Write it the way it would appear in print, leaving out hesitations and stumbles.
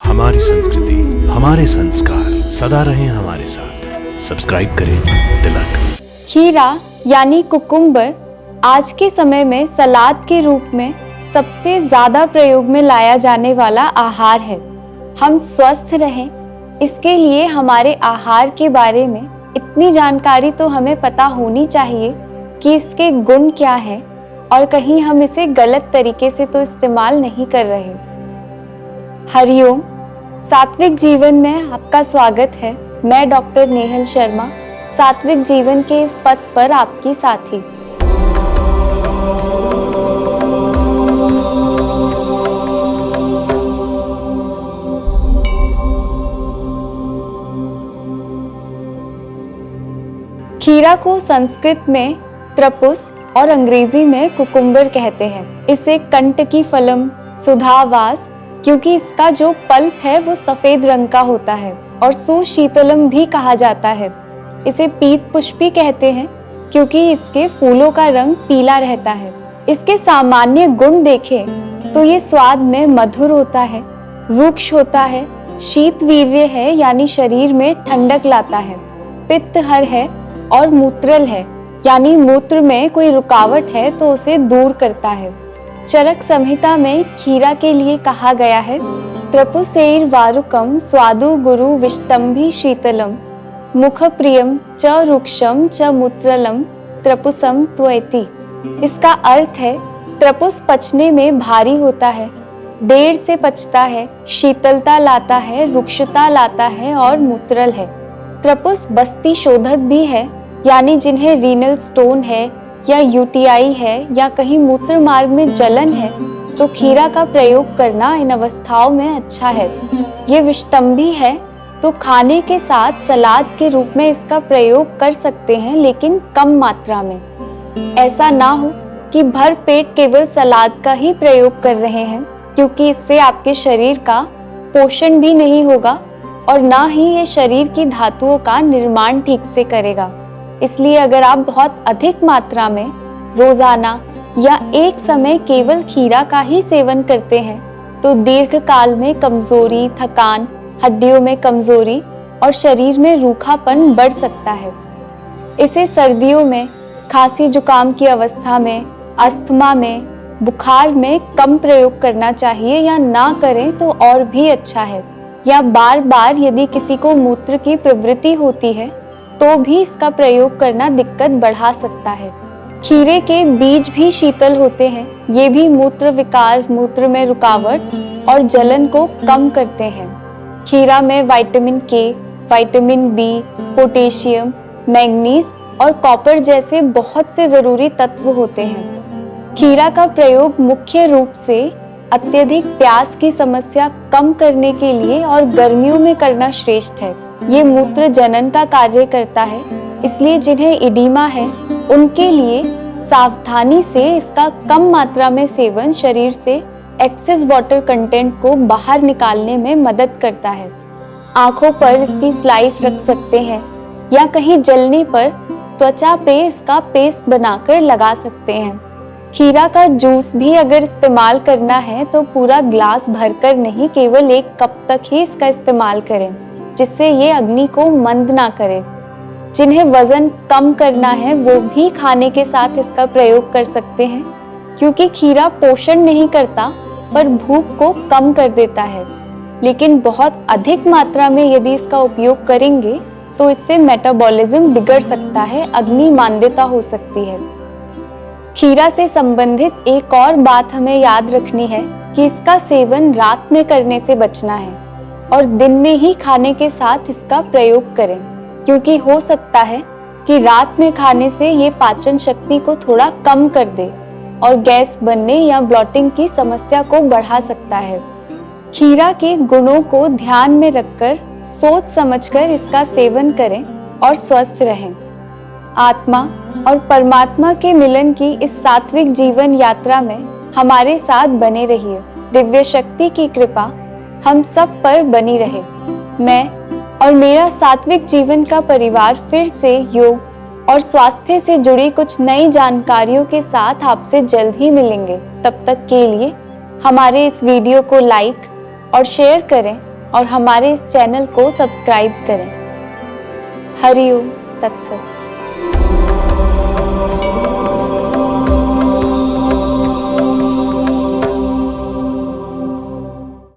हमारी संस्कृति, हमारे संस्कार सदा रहें हमारे साथ। सब्सक्राइब करें तिलक। खीरा यानी कुकुम्बर आज के समय में सलाद के रूप में सबसे ज़्यादा प्रयोग में लाया जाने वाला आहार है। हम स्वस्थ रहें, इसके लिए हमारे आहार के बारे में इतनी जानकारी तो हमें पता होनी चाहिए कि इसके गुण क्या हैं और कहीं हम इसे गलत तरीके से तो इस्तेमाल नहीं कर रहे। हरिओम, सात्विक जीवन में आपका स्वागत है। मैं डॉक्टर नेहल शर्मा, सात्विक जीवन के इस पथ पर आपकी साथी। खीरा को संस्कृत में त्रपुस और अंग्रेजी में कुकुम्बर कहते हैं। इसे कंटकी फलम, सुधावास, क्योंकि इसका जो पल्प है वो सफेद रंग का होता है, और सुशीतलम भी कहा जाता है। इसे पीत पुष्पी कहते हैं क्योंकि इसके फूलों का रंग पीला रहता है। इसके सामान्य गुण देखें तो ये स्वाद में मधुर होता है, रुक्ष होता है, शीतवीर्य है यानी शरीर में ठंडक लाता है, पित्तहर है और मूत्रल है यानी मूत्र में कोई रुकावट है तो उसे दूर करता है। चरक संहिता में खीरा के लिए कहा गया है, त्रपुसेर वारुकम स्वादु गुरु विष्टम्भी शीतलम मुख प्रियम च रुक्षम च मूत्रलम त्रपुसम त्वयति। इसका अर्थ है त्रपुस पचने में भारी होता है, देर से पचता है, शीतलता लाता है, रुक्षता लाता है और मूत्रल है। त्रपुस बस्ती शोधक भी है, यानी जिन्हें रीनल स्टोन है या यूटीआई है या कहीं मूत्र मार्ग में जलन है तो खीरा का प्रयोग करना इन अवस्थाओं में अच्छा है। ये विष्टम्भी है तो खाने के साथ सलाद के रूप में इसका प्रयोग कर सकते हैं, लेकिन कम मात्रा में। ऐसा ना हो कि भर पेट केवल सलाद का ही प्रयोग कर रहे हैं, क्योंकि इससे आपके शरीर का पोषण भी नहीं होगा और ना ही ये शरीर की धातुओं का निर्माण ठीक से करेगा। इसलिए अगर आप बहुत अधिक मात्रा में रोजाना या एक समय केवल खीरा का ही सेवन करते हैं तो दीर्घकाल में कमजोरी, थकान, हड्डियों में कमजोरी और शरीर में रूखापन बढ़ सकता है। इसे सर्दियों में, खांसी जुकाम की अवस्था में, अस्थमा में, बुखार में कम प्रयोग करना चाहिए या ना करें तो और भी अच्छा है। या बार बार यदि किसी को मूत्र की प्रवृत्ति होती है तो भी इसका प्रयोग करना दिक्कत बढ़ा सकता है। खीरे के बीज भी शीतल होते हैं। ये भी मूत्र विकार, मूत्र में रुकावट और जलन को कम करते हैं। खीरा में विटामिन के, विटामिन बी, पोटेशियम, मैग्नीज और कॉपर जैसे बहुत से जरूरी तत्व होते हैं। खीरा का प्रयोग मुख्य रूप से अत्यधिक प्यास की समस्या कम करने के लिए और गर्मियों में करना श्रेष्ठ है। ये मूत्र जनन का कार्य करता है, इसलिए जिन्हें इडीमा है उनके लिए सावधानी से इसका कम मात्रा में सेवन शरीर से एक्सेस वाटर कंटेंट को बाहर निकालने में मदद करता है। आंखों पर इसकी स्लाइस रख सकते हैं या कहीं जलने पर त्वचा पे इसका पेस्ट बनाकर लगा सकते हैं। खीरा का जूस भी अगर इस्तेमाल करना है तो पूरा ग्लास भरकर नहीं, केवल 1 कप तक ही इसका इस्तेमाल करें, जिससे ये अग्नि को मंद ना करे। जिन्हें वजन कम करना है वो भी खाने के साथ इसका प्रयोग कर सकते हैं, क्योंकि खीरा पोषण नहीं करता पर भूख को कम कर देता है। लेकिन बहुत अधिक मात्रा में यदि इसका उपयोग करेंगे तो इससे मेटाबॉलिज्म बिगड़ सकता है, अग्नि मांद्यता हो सकती है। खीरा से संबंधित एक और बात हमें याद रखनी है कि इसका सेवन रात में करने से बचना है और दिन में ही खाने के साथ इसका प्रयोग करें, क्योंकि हो सकता है कि रात में खाने से ये पाचन शक्ति को थोड़ा कम कर दे और गैस बनने या ब्लॉटिंग की समस्या को बढ़ा सकता है। खीरा के गुणों को ध्यान में रखकर सोच समझकर इसका सेवन करें और स्वस्थ रहें। आत्मा और परमात्मा के मिलन की इस सात्विक जीवन यात्रा में हमारे साथ बने रहिए। दिव्य शक्ति की कृपा हम सब पर बनी रहे। मैं और मेरा सात्विक जीवन का परिवार फिर से योग और स्वास्थ्य से जुड़ी कुछ नई जानकारियों के साथ आपसे जल्द ही मिलेंगे। तब तक के लिए हमारे इस वीडियो को लाइक और शेयर करें और हमारे इस चैनल को सब्सक्राइब करें। हरि ओम तत्सत।